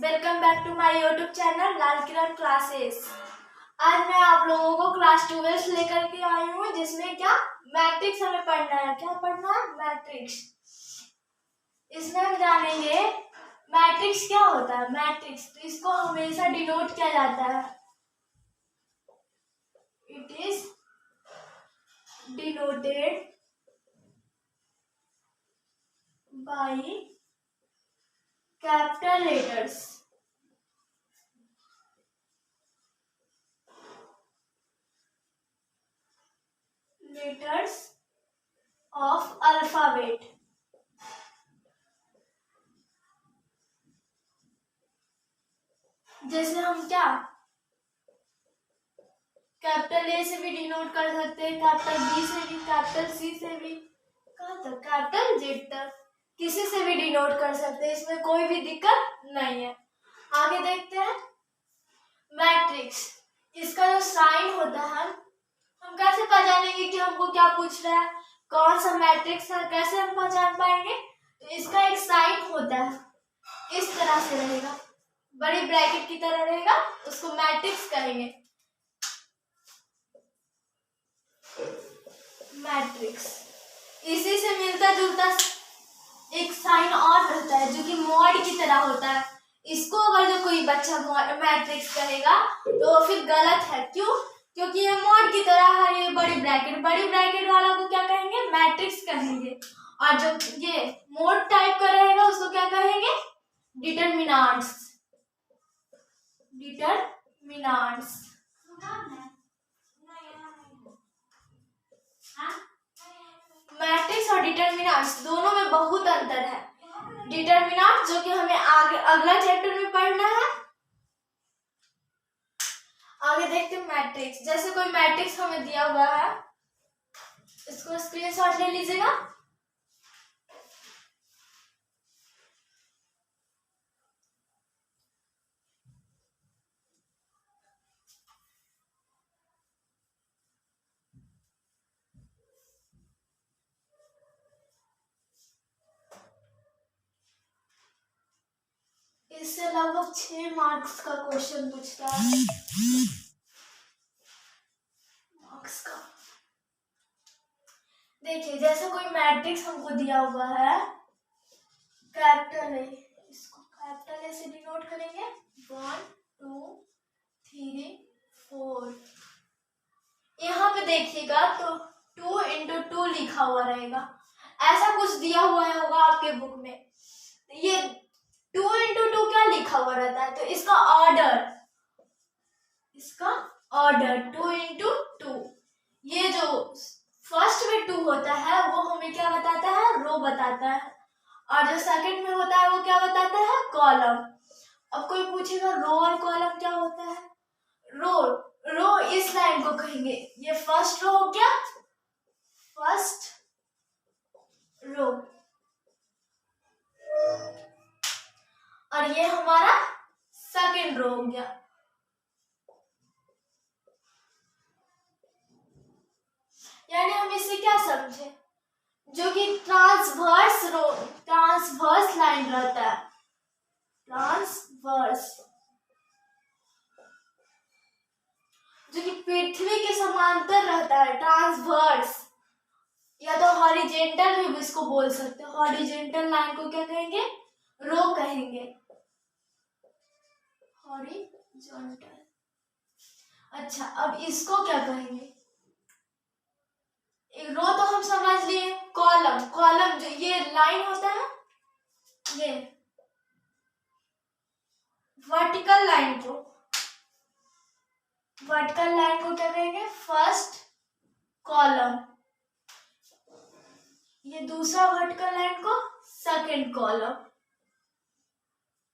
Welcome back to my YouTube channel Lal Kiran classes. आज मैं आप लोगों को क्लास 12 लेकर के आई हूँ, जिसमें क्या मैट्रिक्स हमें पढ़ना है। क्या पढ़ना है? मैट्रिक्स। इसमें हम जानेंगे मैट्रिक्स क्या होता है। मैट्रिक्स तो इसको हमेशा डिनोट किया जाता है। It is denoted by capital letters. Letters of alphabet. जैसे हम क्या कैपिटल ए से भी डिनोट कर सकते हैं, कैपिटल बी से भी, कैपिटल सी से भी, कहाँ तक कैपिटल जेड तक, किसी से भी डिनोट कर सकते हैं। इसमें कोई भी दिक्कत नहीं है। आगे देखते हैं मैट्रिक्स। इसका जो साइन होता है, हम कैसे पहचानेंगे कि हमको क्या पूछ रहा है, कौन सा मैट्रिक्स है, कैसे हम पहचान पाएंगे? तो इसका एक साइन होता है, इस तरह से रहेगा, बड़ी ब्रैकेट की तरह रहेगा, उसको मैट्रिक्स कहेंगे। मैट्रिक्स इसी से मिलता जुलता एक साइन और रहता है जो कि मॉड की तरह होता है। इसको अगर जो कोई बच्चा मैट्रिक्स कहेगा तो फिर गलत है। क्यों? क्योंकि ये मॉड की तरह है। ये बड़ी ब्रैकेट वाला को क्या कहेंगे? मैट्रिक्स कहेंगे। और जो ये मोड टाइप का रहेगा उसको क्या कहेंगे? डिटरमिनेंट्स। डिटरमिनेंट्स। मैट्रिक्स और डिटरमिनेंट्स दोनों में बहुत अंतर है। डिटरमिनेंट जो कि हमें आगे अगला चैप्टर में पढ़ना है। आगे देखते हैं मैट्रिक्स। जैसे कोई मैट्रिक्स हमें दिया हुआ है, इसको स्क्रीनशॉट ले लीजिएगा। इससे लगभग 6 मार्क्स का क्वेश्चन पूछता है। मार्क्स का देखिए, जैसे कोई मैट्रिक्स हमको दिया हुआ है, कैपिटल ए, इसको कैपिटल ए से डिनोट करेंगे। 1 2 3 4। यहाँ पे देखिएगा तो 2 × 2 लिखा हुआ रहेगा। ऐसा कुछ दिया हुआ होगा आपके बुक में। ये 2 × 2 क्या लिखा हुआ रहता है? तो इसका ऑर्डर 2 × 2। ये जो फर्स्ट में 2 होता है वो हमें क्या बताता है? रो बताता है। और जो सेकंड में होता है वो क्या बताता है? कॉलम। अब कोई पूछेगा रो और कॉलम क्या होता है? रो इस लाइन को कहेंगे, ये फर्स्ट रो हो गया, फर्स्ट रो, और ये हमारा सेकंड रो हो गया। यानी हम इससे क्या समझे? जो कि ट्रांसवर्स लाइन रहता है, ट्रांसवर्स, जो कि पृथ्वी के समांतर रहता है, ट्रांसवर्स, या तो हॉरिजेंटल भी इसको बोल सकते हो। हॉरिजेंटल लाइन को क्या कहेंगे? रो कहेंगे, हॉरिजॉन्टल। अच्छा, अब इसको क्या कहेंगे? रो तो हम समझ लिए। कॉलम जो ये लाइन होता है, ये वर्टिकल लाइन को क्या कहेंगे? First column. ये दूसरा वर्टिकल लाइन को सेकंड कॉलम।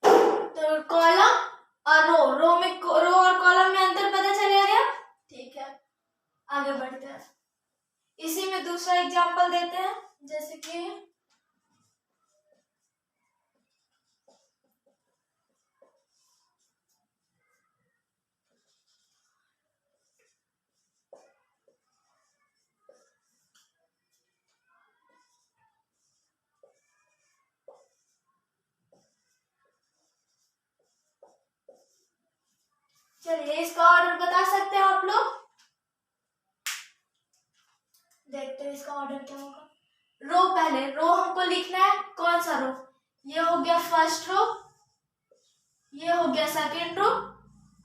तो कॉलम और रो और कॉलम में अंतर पता चला गया? ठीक है, आगे बढ़ते हैं। इसी में दूसरा एग्जांपल देते हैं। जैसे कि चलिए इसका ऑर्डर बता सकते हैं आप लोग। देखते हैं इसका ऑर्डर क्या होगा। रो, पहले रो हमको लिखना है, कौन सा रो? ये हो गया फर्स्ट रो, ये हो गया सेकंड रो,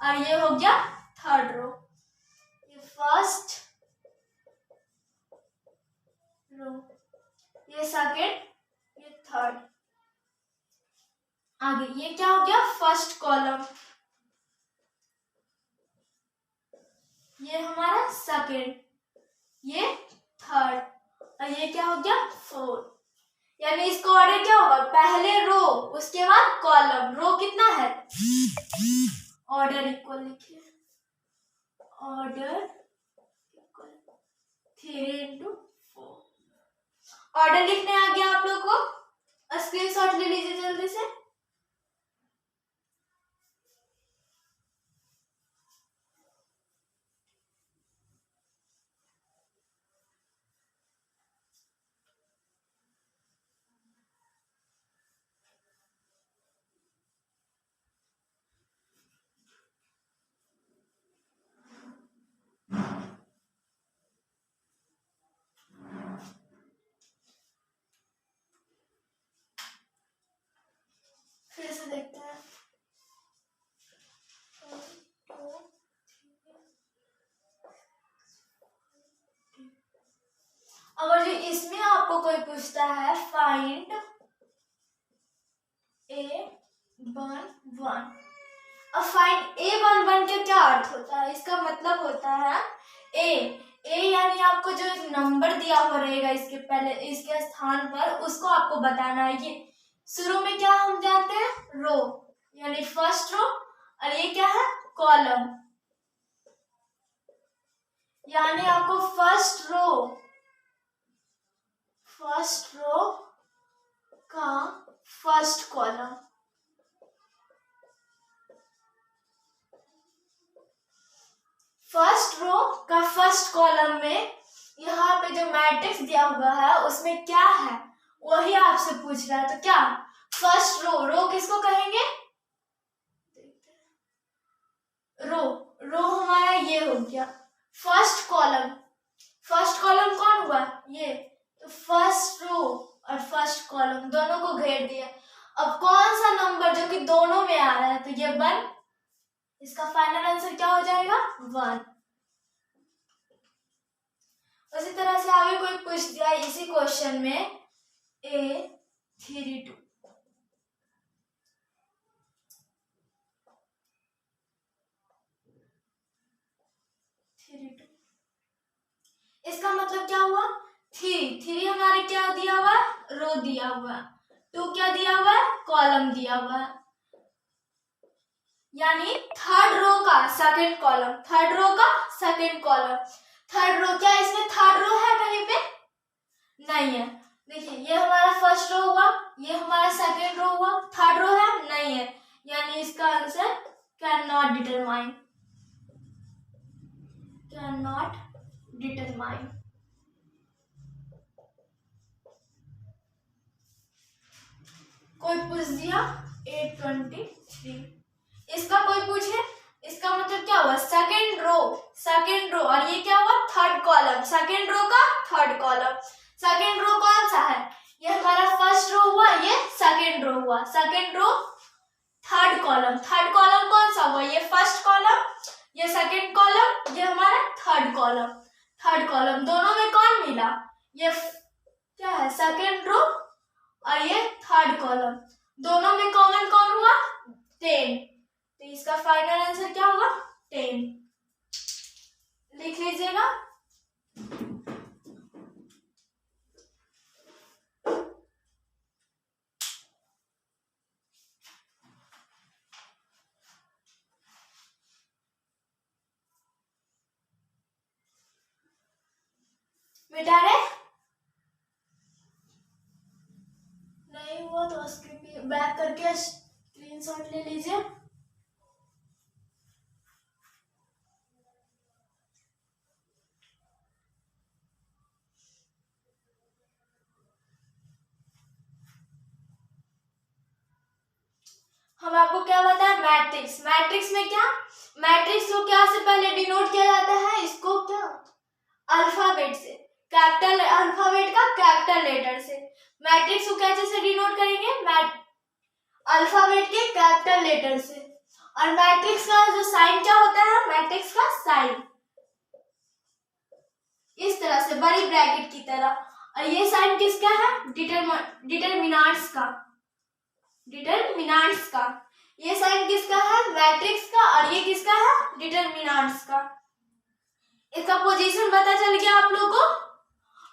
और ये हो गया थर्ड रो। ये फर्स्ट रो, ये सेकंड, ये थर्ड। आगे ये क्या हो गया? फर्स्ट कॉलम, ये हमारा सेकंड, ये थर्ड, और ये क्या हो गया? फोर्थ। यानी इसका ऑर्डर क्या होगा? पहले रो, उसके बाद कॉलम। रो कितना है? ऑर्डर इक्वल लिखिए, ऑर्डर इक्वल 3×4। ऑर्डर लिखने आ गया आप लोग को? स्क्रीनशॉट ले लीजिए जल्दी से। फिर से देखते हैं। अगर जो इसमें आपको कोई पूछता है फाइंड A11, अब फाइंड A11 का क्या अर्थ होता है? इसका मतलब होता है ए यानी आपको जो एक नंबर दिया हुआ रहेगा इसके पहले, इसके स्थान पर, उसको आपको बताना है। ये शुरू में क्या हम जानते हैं? रो, यानी फर्स्ट रो, और ये क्या है? कॉलम। यानी आपको फर्स्ट रो का फर्स्ट कॉलम, फर्स्ट रो का फर्स्ट कॉलम में यहाँ पे जो मैट्रिक्स दिया हुआ है उसमें क्या है वही आपसे पूछ रहा है। तो क्या फर्स्ट रो किसको कहेंगे? रो हमारा ये हो गया। फर्स्ट कॉलम कौन हुआ? ये। तो फर्स्ट रो और फर्स्ट कॉलम दोनों को घेर दिया। अब कौन सा नंबर जो कि दोनों में आ रहा है? तो ये 1। इसका फाइनल आंसर क्या हो जाएगा? 1। उसी तरह से आगे कोई पूछ दिया इसी क्वेश्चन में A32, इसका मतलब क्या हुआ? 3 हमारे क्या दिया हुआ है? रो दिया हुआ है। 2 क्या दिया हुआ है? कॉलम दिया हुआ है। यानी थर्ड रो का सेकंड कॉलम, थर्ड रो का सेकंड कॉलम। थर्ड रो, क्या इसमें थर्ड रो है कहीं पे? नहीं है। देखिए ये हमारा फर्स्ट रो हुआ, ये हमारा सेकंड रो हुआ, थर्ड रो है? नहीं है। यानी इसका answer can not determine, can not determine. कोई पूछ दिया 823, इसका कोई पूछे, इसका मतलब क्या हुआ? सेकंड रो, और ये क्या हुआ? थर्ड कॉलम, सेकंड रो का थर्ड कॉलम। सेकंड रो कौन सा है? ये हमारा फर्स्ट रो हुआ, ये सेकंड रो हुआ। सेकंड रो थर्ड कॉलम कौन सा हुआ? ये फर्स्ट कॉलम, ये सेकंड कॉलम, ये हमारा थर्ड कॉलम। दोनों में कौन मिला? ये क्या है? सेकंड रो, और ये थर्ड कॉलम। दोनों में कॉमन कौन हुआ? 10। तो इसका फाइनल आंसर क्या होगा? 10। लिख लीजिएगा। मिटा रहे? नहीं हुआ तो स्क्रीन बैक करके स्क्रीनशॉट ले लीजिए। हम आपको क्या बताया? मैट्रिक्स। मैट्रिक्स में क्या, मैट्रिक्स को क्या से पहले डिनोट किया जाता है, इसको क्या अल्फाबेट से, कैपिटल अल्फाबेट का कैपिटल लेटर से। मैट्रिक्स को कैसे से डिनोट करेंगे, अल्फाबेट के कैपिटल लेटर से। और मैट्रिक्स का जो साइन क्या होता है, मैट्रिक्स का साइन इस तरह से बड़ी ब्रैकेट की तरह। और ये साइन किसका है, डिटरमिनेंट्स का, डिटरमिनेंट्स का। ये साइन किसका है, मैट्रिक्स का, और ये किसका है, डिटरमिनेंट्स का। इसका पोजीशन पता चल गया आप लोगों को।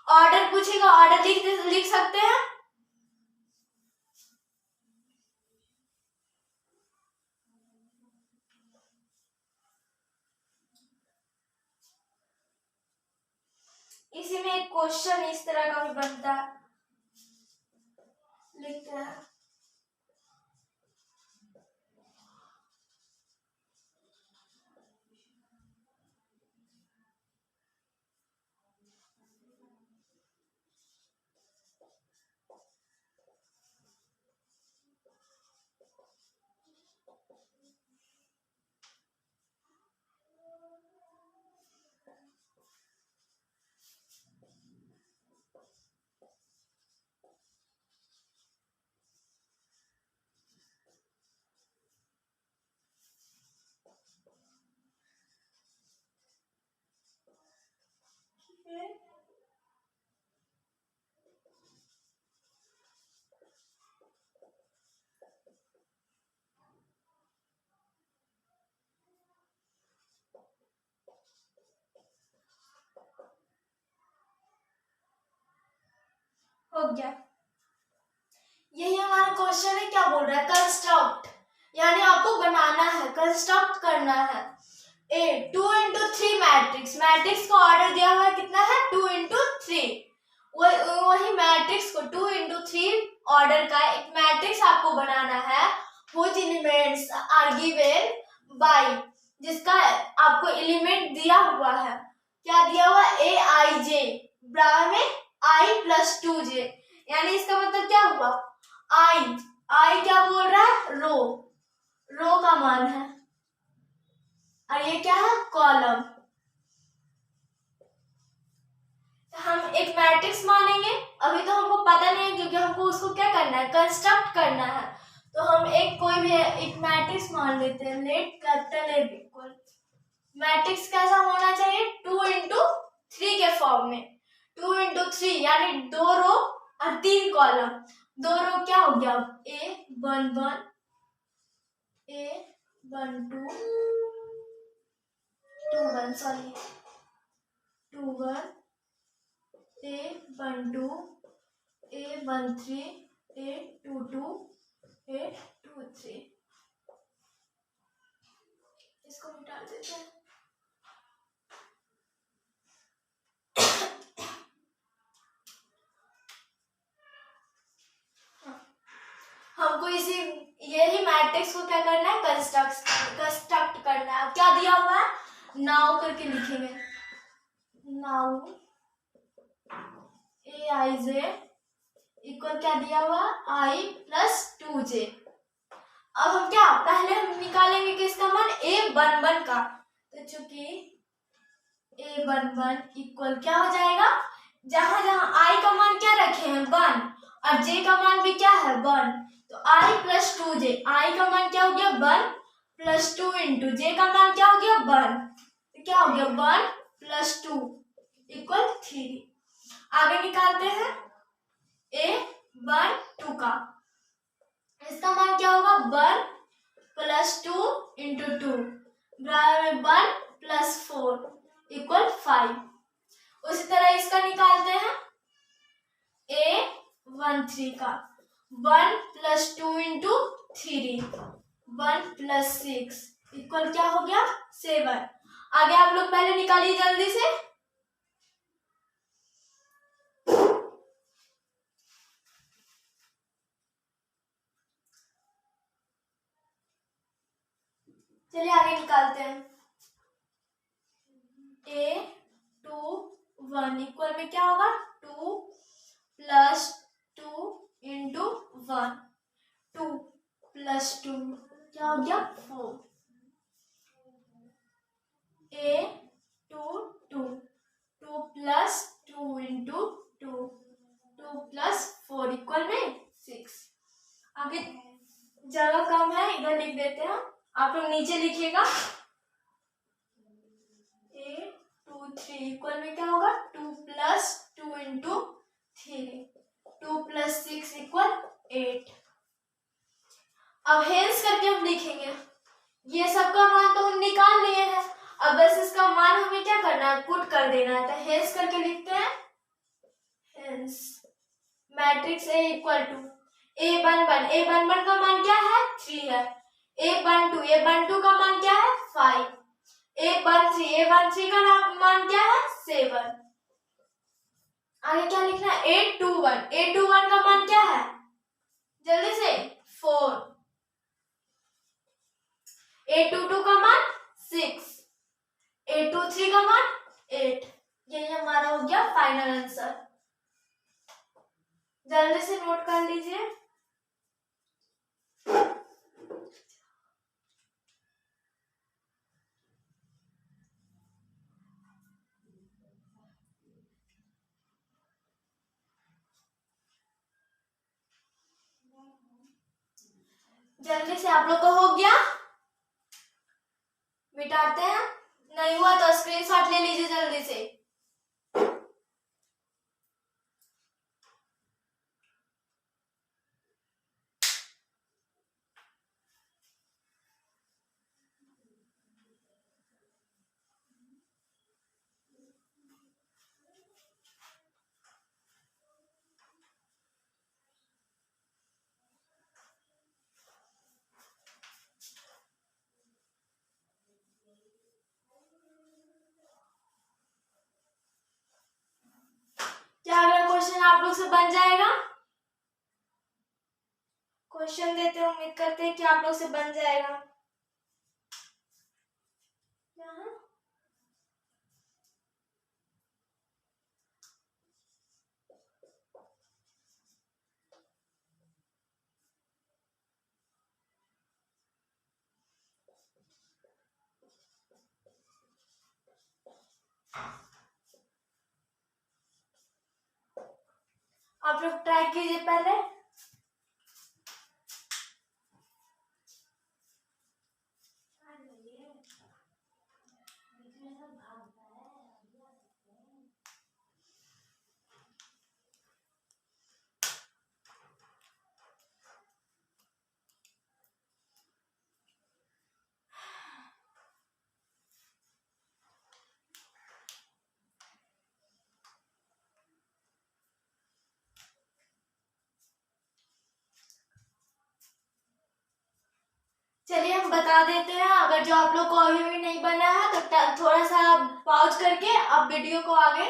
ऑर्डर पूछेगा, ऑर्डर लिख सकते हैं। इसी में एक क्वेश्चन इस तरह का भी बनता है, लिखते हैं। हो गया, यही हमारा क्वेश्चन है। क्या बोल रहा है, कंस्ट्रक्ट, यानी आपको बनाना है, कंस्ट्रक्ट करना है। ए 2 into 3 मैट्रिक्स, मैट्रिक्स का ऑर्डर दिया हुआ है कितना है, 2 into 3। वही मैट्रिक्स को 2 into 3 ऑर्डर का एक मैट्रिक्स आपको बनाना है। Which elements are given by, जिसका आपको एलिमेंट दिया हुआ है, क्या दिया हुआ, ए आई जे, बराबर में आई प्लस 2j। यानी इसका मतलब क्या हुआ, आई क्या बोल रहा है, रो का मान है, और ये क्या है, कॉलम। हम एक मैट्रिक्स मानेंगे, अभी तो हमको पता नहीं है क्योंकि हमको उसको क्या करना है, कंस्ट्रक्ट करना है। तो हम कोई भी एक मैट्रिक्स मान लेते हैं। Let capital A equal, matrix कैसा होना चाहिए, 2 into 3 के फॉर्म में। 2 into 3 यानी 2 रो और 3 कॉलम। 2 रो क्या हो गया, A11, A12, 21, sorry 21, A12, A13, A22, A23। इसको मिटा देते हैं। हमको यही मैट्रिक्स को क्या करना है, कंस्ट्रक्ट करना है। क्या दिया हुआ है, नाउ करके लिखेंगे, now A i j equal क्या दिया हुआ, आई प्लस 2j। अब हम क्या, पहले हम निकालेंगे किसका मान, A11 का। तो चूंकि A11 इक्वल क्या हो जाएगा, जहां जहां आई का मान क्या रखे हैं, 1, और j का मान भी क्या है, 1। तो i प्लस 2j, i का मान क्या हो गया, 1 प्लस 2 इंटू j का मान क्या हो गया, 1। तो क्या हो गया, 1 प्लस 2 इक्वल 3। आगे निकालते हैं A12 का, इसका मान क्या होगा, 1 प्लस 2 इंटू 2 बराबर में 1 प्लस 4 इक्वल 5। उसी तरह इसका निकालते हैं A13 का, 1 प्लस 2 इंटू 3, 1 प्लस 6 इक्वल क्या हो गया, 7। आगे आप लोग पहले निकालिए जल्दी से। चलिए आगे निकालते हैं। A21 इक्वल में क्या होगा, 2 प्लस 2 इंटू 1, 2 प्लस 2 क्या हो गया 4 a 2 2 2 plus 2 into 2 2 plus 4 equal में 6। आगे जगह कम है, इधर लिख देते हैं। आप लोग नीचे लिखिएगा a 2 3 इक्वल में क्या होगा 2 प्लस 2 इंटू 3 2 प्लस 6 इक्वल 8। अब हेल्स करके हम लिखेंगे। ये सबका मान तो हम निकाल लिए हैं, अब बस इसका मान हमें क्या करना है, पुट कर देना है। तो हेल्स करके लिखते हैं हेल्स matrix A equal to A11 का मान क्या है 3 है। A12 का मान क्या है 5। A13 का मान क्या है 7। आगे क्या लिखना है A21 का मान क्या है जल्दी से 4। A22 का मान 6। A23 का मान 8। यही हमारा हो गया फाइनल आंसर। जल्दी से नोट कर लीजिए। जल्दी से आप लोग का हो गया, मिटाते हैं। नहीं हुआ तो स्क्रीनशॉट ले लीजिए जल्दी से। क्या अगला क्वेश्चन आप लोग से बन जाएगा? क्वेश्चन देते हैं, उम्मीद करते हैं कि आप लोग से बन जाएगा। आप लोग ट्राई कीजिए पहले। चलिए हम बता देते हैं। अगर जो आप लोग को अभी भी नहीं बना है तो थोड़ा सा पॉज करके आप वीडियो को आगे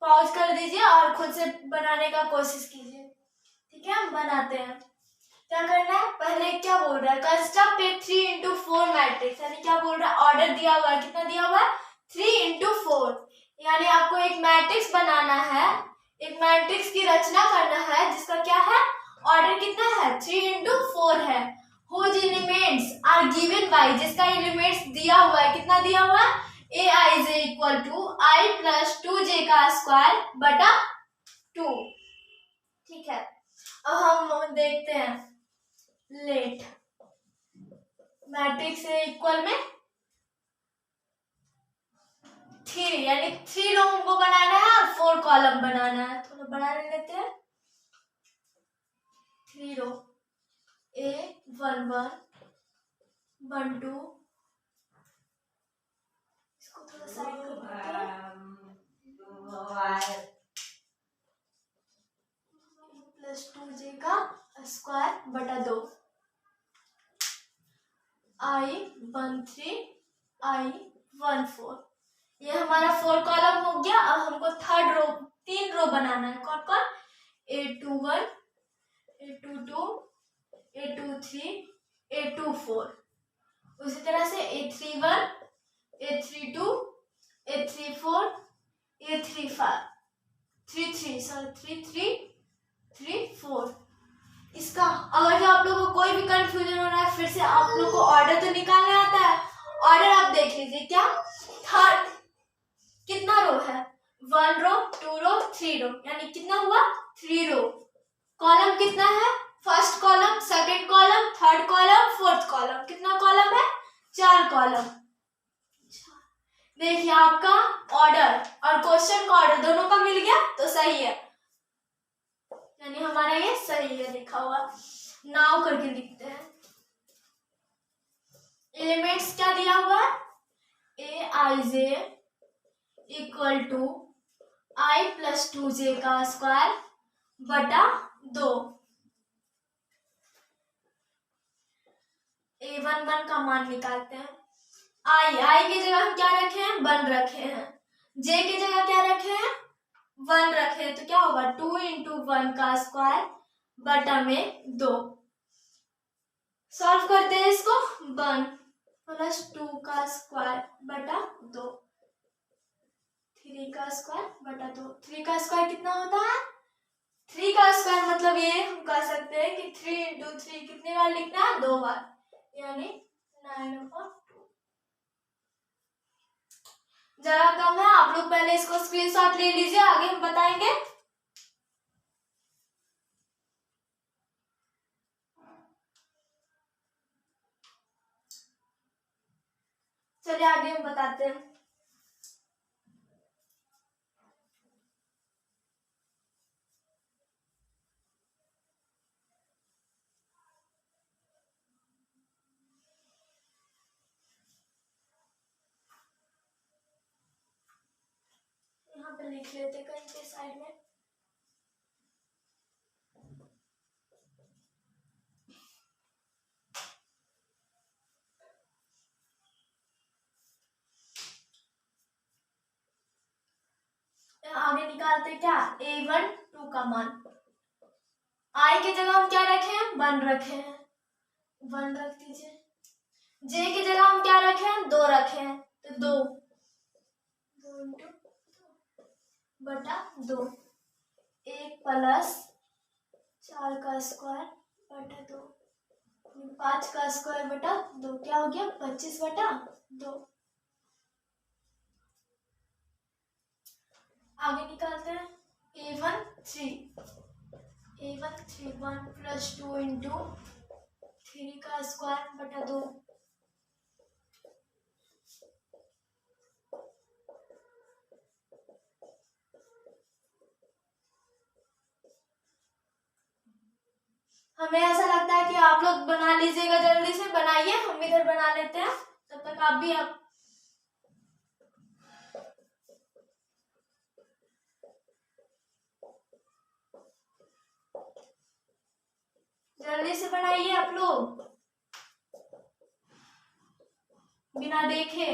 पॉज कर दीजिए और खुद से बनाने का कोशिश कीजिए। ठीक है, हम बनाते हैं। क्या करना है, पहले क्या बोल रहा है, कंस्ट्रक्ट ए 3x4 मैट्रिक्स, यानी क्या बोल रहा है, ऑर्डर दिया हुआ है, कितना दिया हुआ है 3x4, यानी आपको एक मैट्रिक्स बनाना है, एक मैट्रिक्स की रचना करना है जिसका क्या है ऑर्डर कितना है 3x4 है। whose elements are given by, जिसका एलिमेंट्स दिया हुआ है, कितना दिया हुआ है aij equal to i plus 2j का स्क्वायर बटा 2। ठीक है, अब हम देखते हैं लेट मैट्रिक्स ए इक्वल में 3, यानी 3 रो हमको बनाना है और 4 कॉलम बनाना है। थोड़ा बना लेते हैं। 3 रो A11 12, इसको थोड़ा साइड कर देते हैं, प्लस 2j का स्क्वायर बटा 2, I13 I14। ये हमारा 4 कॉलम हो गया। अब हमको थर्ड रो 3 रो बनाना है। कौन कौन, A21 A22 A23 A24। उसी तरह से A31 A32 A34 A34 33 34। इसका अगर जो आप लोगों को कोई भी कंफ्यूजन हो रहा है, फिर से आप लोग को ऑर्डर तो निकालने आता है। ऑर्डर आप देख लीजिए, क्या थर्ड कितना रो है, 1 रो 2 रो 3 रो, यानी कितना हुआ 3 रो। कॉलम कितना है, first column, second column, third column, fourth column, कितना कॉलम है 4 कॉलम। देखिए आपका ऑर्डर और क्वेश्चन का ऑर्डर दोनों का मिल गया तो सही है, यानी हमारा ये सही है लिखा हुआ। नाउ करके लिखते हैं। एलिमेंट्स क्या दिया हुआ है, a i j equal to i plus 2j का स्क्वायर बटा 2। A11 का मान निकालते हैं। आई की जगह हम क्या रखे हैं, 1 रखे हैं। जे की जगह क्या रखे हैं, 1 रखे हैं, तो क्या होगा 2 इंटू 1 का स्क्वायर बटा में 2। सॉल्व करते हैं इसको, 1 प्लस 2 का स्क्वायर बटा 2, 3 का स्क्वायर बटा 2। 3 का स्क्वायर कितना होता है, 3 का स्क्वायर मतलब ये हम कह सकते हैं कि 3 इंटू 3 कितने बार लिखना है, 2 बार, यानी 9/2। जरा कम है, आप लोग पहले इसको स्क्रीनशॉट ले लीजिए, आगे हम बताएंगे। चलिए आगे हम बताते हैं। यहाँ पे लिख लेते कहीं पे साइड में। आगे निकालते क्या, A1 2 का मान। आई की जगह हम क्या रखे हैं, 1 रखे हैं, 1 रख दीजिए। जे की जगह हम क्या रखे हैं, 2 रखे हैं, तो 2 इंटू बटा 2। 1 प्लस 4 का स्क्वायर बटा 2, 5 का स्क्वायर बटा 2, क्या हो गया 25 बटा 2। आगे निकालते हैं A1 3 1 प्लस 2 इंटू 3 का स्क्वायर बटा 2। हमें ऐसा लगता है कि आप लोग बना लीजिएगा, जल्दी से बनाइए, हम इधर बना लेते हैं, तब तक आप भी जल्दी से बनाइए आप लोग, बिना देखे।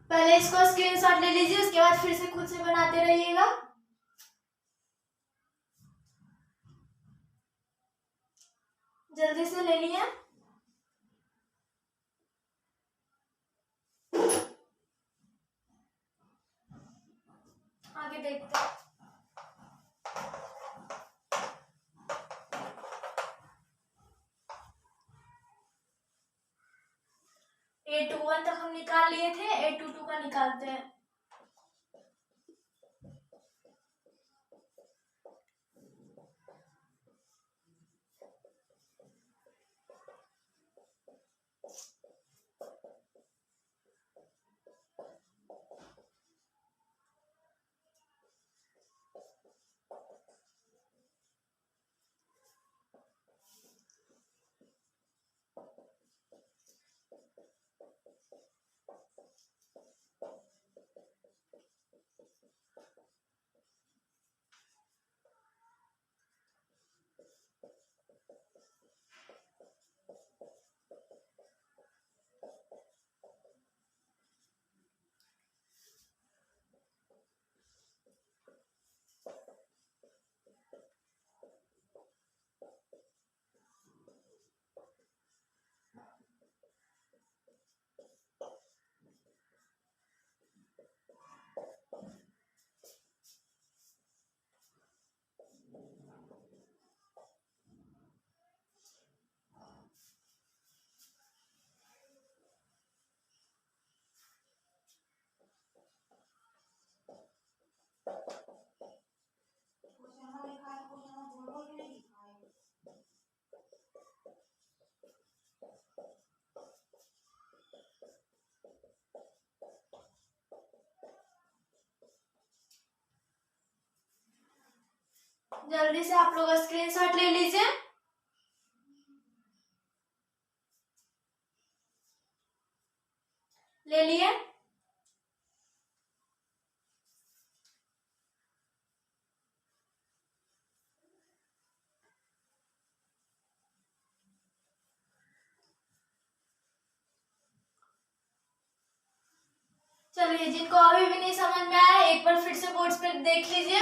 पहले इसको स्क्रीनशॉट ले लीजिए, उसके बाद फिर से खुद से बनाते रहिएगा। जल्दी से ले लिए। आगे देखते हैं। A21 तक हम निकाल लिए थे, A22 का निकालते हैं। जल्दी से आप लोग स्क्रीनशॉट ले लीजिए। ले लिए? चलिए, जिनको अभी भी नहीं समझ में आया एक बार फिर से बोर्ड पे देख लीजिए।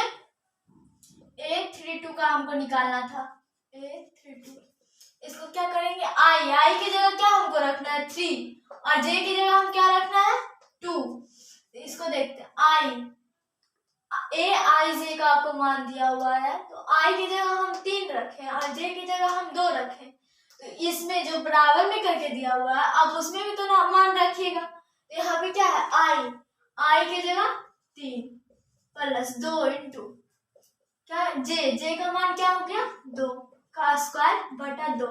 832 का हमको निकालना था। 832 इसको क्या करेंगे, आई की जगह क्या हमको रखना है 3 और जे की जगह हम क्या रखना है 2। इसको देखते हैं, आई जे का आपको मान दिया हुआ है तो आई की जगह हम 3 रखें और जे की जगह हम 2 रखें। तो इसमें जो बराबर में करके दिया हुआ है अब उसमें भी तो ना मान रखिएगा। तो यहाँ पे क्या है, आई की जगह 3 प्लस 2 इंटू क्या जे का मान क्या हो गया 2 का स्क्वायर बटा 2,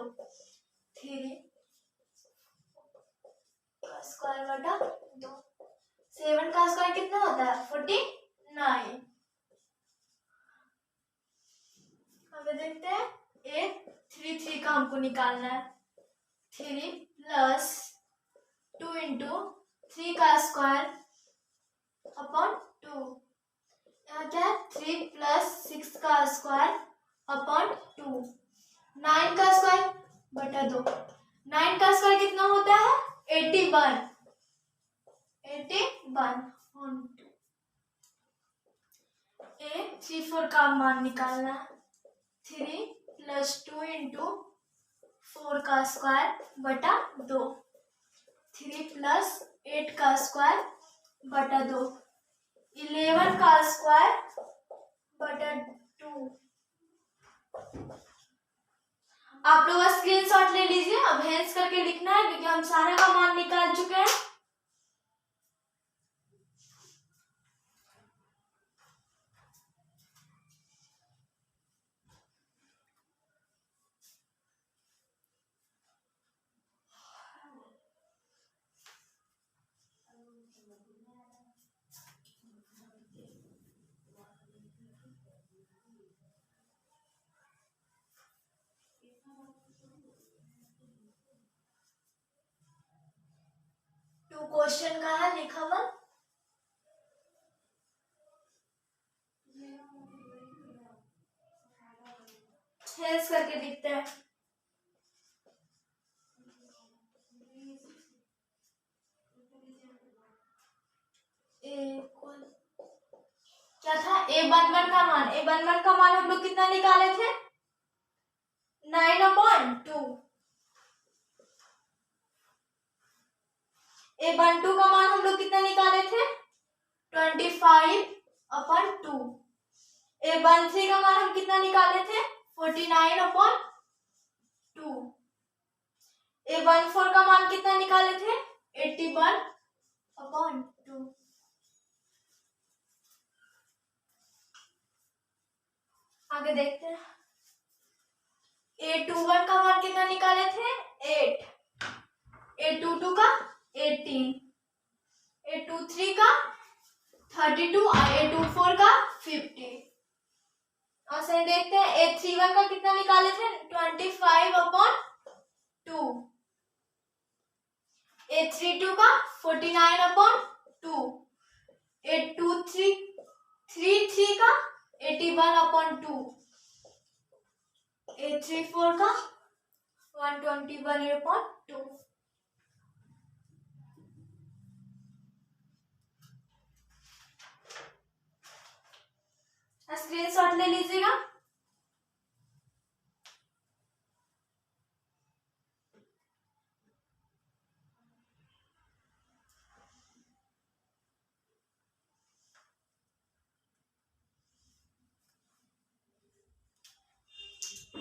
3 का स्क्वायर बटा 2। 7 का स्क्वायर कितना होता है 49। अब देखते हैं 833 का हमको निकालना है। 3 प्लस 2 इंटू 3 का स्क्वायर अपॉन 2। यहाँ क्या है 3 प्लस 6 का स्क्वायर अपॉन 2। 9 का स्क्वायर बटा 2। 9 का स्क्वायर कितना होता है 81 ऑन 2। 834 का मान निकालना है। 3 प्लस 2 इंटू 4 का स्क्वायर बटा 2। 3 प्लस 8 का स्क्वायर बटा 2। 11 का स्क्वायर बटा 2। आप लोग स्क्रीनशॉट ले लीजिए, अब हेंस करके लिखना है क्योंकि हम सारे का मान निकाल चुके हैं। टू क्वेश्चन का है लिखा हुआ, हेल्स करके दिखते हैं। क्या था a11 का मान, a11 का मान हम लोग कितना निकाले थे 9/2। a12 का मान हम लोग कितना निकाले थे 25/2। a13 का मान हम कितना निकाले थे 49/2। a14 का मान कितना निकाले थे 81/2। आगे देखते हैं, a21 का मान कितना निकाले थे 8, a22 का 18, a23 का 32 और a24 का 50। और सही देखते हैं, a31 का कितना निकाले थे 25/2, a32 का 49/2, a33 का 81/2, a34 का 121/2। स्क्रीनशॉट ले लीजिएगा।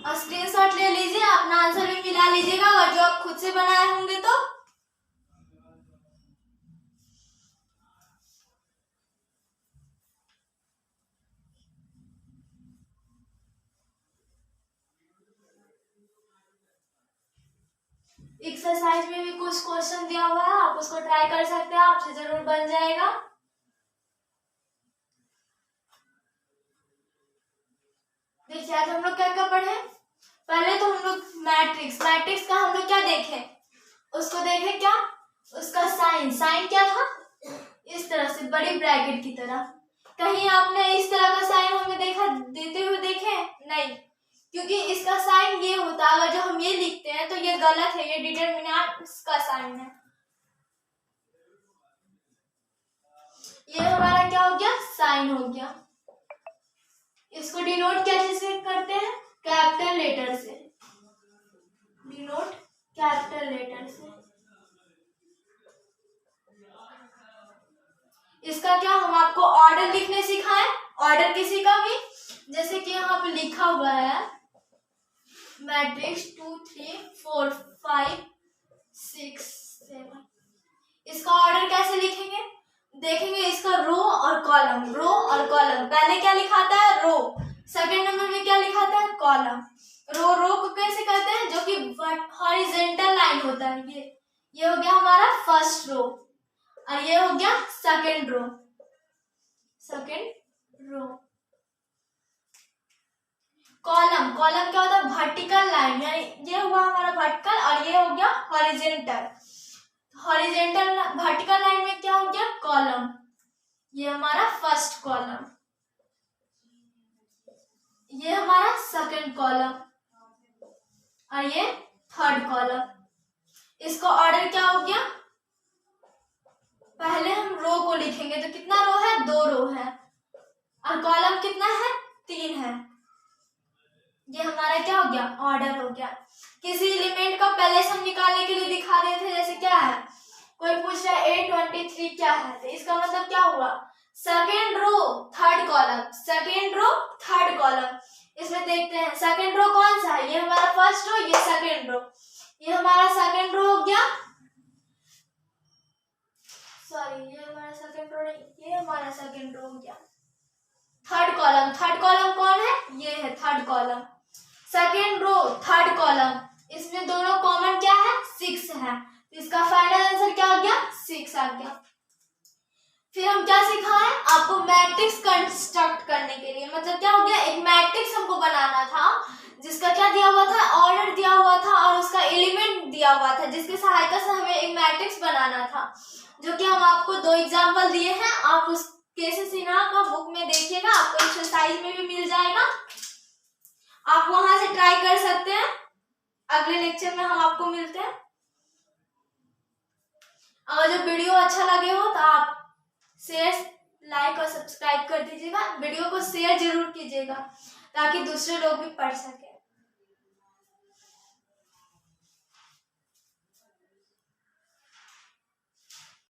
और स्क्रीनशॉट ले लीजिए, अपना आंसर भी मिला लीजिएगा और जो आप खुद से बनाए होंगे तो एक्सरसाइज में भी कुछ क्वेश्चन दिया हुआ है, आप उसको ट्राई कर सकते हैं, आपसे जरूर बन जाएगा। देखिए आज हम लोग क्या क्या पढ़े। पहले तो हम लोग मैट्रिक्स का हम लोग क्या देखे, उसको देखे क्या, उसका साइन। साइन क्या था, इस तरह से बड़ी ब्रैकेट की तरह। कहीं आपने इस तरह का साइन हमें देखा देते हुए देखे नहीं, क्योंकि इसका साइन ये होता है। अगर जो हम ये लिखते हैं तो ये गलत है, ये डिटरमिनेंट्स का साइन है। ये हमारा क्या हो गया, साइन हो गया। इसको डिनोट कैसे से करते हैं, कैपिटल लेटर से। डिनोट कैपिटल लेटर से। इसका क्या हम आपको ऑर्डर लिखने सिखाएं, ऑर्डर किसी का भी, जैसे कि यहाँ पे लिखा हुआ है मैट्रिक्स 2 3 4 5 6 7। इसका ऑर्डर कैसे लिखेंगे, देखेंगे इसका रो और कॉलम, रो और कॉलम। पहले क्या लिखाता है, रो। सेकंड नंबर में क्या लिखाता है, कॉलम। रो को कैसे करते हैं, जो कि हॉरिजॉन्टल लाइन होता है। ये हो गया हमारा फर्स्ट रो और ये हो गया सेकंड रो। कॉलम क्या होता है, वर्टिकल लाइन। यानी ये हुआ हमारा वर्टिकल और ये हो गया हॉरिजॉन्टल। वर्टिकल लाइन में क्या हो गया, कॉलम। ये हमारा फर्स्ट कॉलम, ये हमारा सेकंड कॉलम और ये थर्ड कॉलम। इसका ऑर्डर क्या हो गया, पहले हम रो को लिखेंगे तो कितना रो है, 2 रो है, और कॉलम कितना है, 3 है। ये हमारा क्या हो गया, ऑर्डर हो गया। किसी एलिमेंट का पहले से हम निकालने के लिए दिखा रहे थे, जैसे क्या है, कोई पूछ रहा है 823 क्या है, तो इसका मतलब क्या हुआ, second row third column, second row third column. इसमें देखते हैं सेकेंड रो कौन सा है, ये हमारा फर्स्ट रो, ये सेकेंड रो। ये हमारा सेकेंड रो हो गया, सॉरी ये हमारा सेकेंड रो नहीं, ये हमारा सेकेंड रो हो गया। थर्ड कॉलम कौन है, ये है third column. Second row third column, इसमें दोनों कॉमन क्या है, 6 है। इसका फाइनल आंसर क्या हो गया, 6 आ गया। फिर हम क्या सिखाएं आपको, मैट्रिक्स कंस्ट्रक्ट करने के लिए। मतलब क्या हो गया, एक मैट्रिक्स हमको बनाना था जिसका क्या दिया हुआ था, ऑर्डर दिया हुआ था और उसका एलिमेंट दिया हुआ था, जिसकी सहायता से हमें एक मैट्रिक्स बनाना था, जो कि हम आपको 2 एग्जाम्पल दिए हैं। आप उस केसी सिन्हा का बुक में देखिएगा, आपको एक्सरसाइज में भी मिल जाएगा, आप वहां से ट्राई कर सकते हैं। अगले लेक्चर में हम आपको मिलते हैं। अगर जो वीडियो अच्छा लगे हो तो आप शेयर, लाइक और सब्सक्राइब कर दीजिएगा। वीडियो को शेयर जरूर कीजिएगा ताकि दूसरे लोग भी पढ़ सकें।